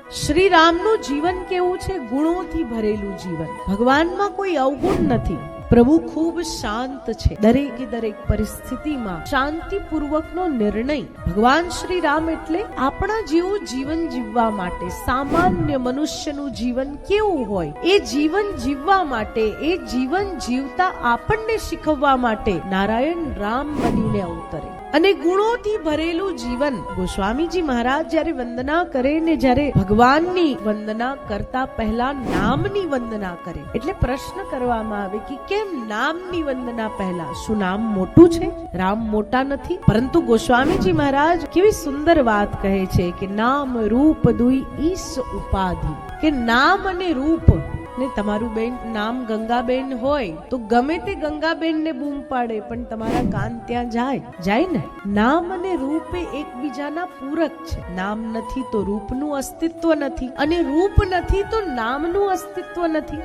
શ્રી રામનું જીવન કેવું છે? ગુણોથી ભરેલું જીવન. ભગવાનમાં કોઈ અવગુણ નથી. પ્રભુ ખૂબ શાંત છે. દરેકે દરેક પરિસ્થિતિમાં શાંતિપૂર્વકનો નિર્ણય. ભગવાન શ્રી રામ એટલે આપણા જેવું જીવન જીવવા માટે, સામાન્ય મનુષ્યનું જીવન કેવું હોય એ જીવન જીવવા માટે, એ જીવન જીવતા આપણને શીખવવા માટે નારાયણ રામ બનીને અવતરે. અને ગુણોથી ભરેલું જીવન. ગોસ્વામીજી મહારાજ જ્યારે વંદના કરે ને જ્યારે ભગવાનની વંદના કરતા પહેલા નામની વંદના કરે, એટલે પ્રશ્ન કરવામાં આવે કે કેમ નામની વંદના પહેલા? શું નામ મોટું છે? રામ મોટા નથી. પરંતુ ગોસ્વામીજી મહારાજ કેવી સુંદર વાત કહે છે કે નામ રૂપ દુઈ ઈસ ઉપાધિ, કે નામ અને રૂપ. ને તમારું બેન નામ ગંગાબેન હોય તો ગમે તે ગંગાબેન ને બૂમ પાડે, પણ તમારા કાન ત્યાં જાય ને. નામ અને રૂપ એકબીજાના પૂરક છે. નામ નથી તો રૂપનું અસ્તિત્વ નથી, અને રૂપ નથી તો નામનું અસ્તિત્વ નથી.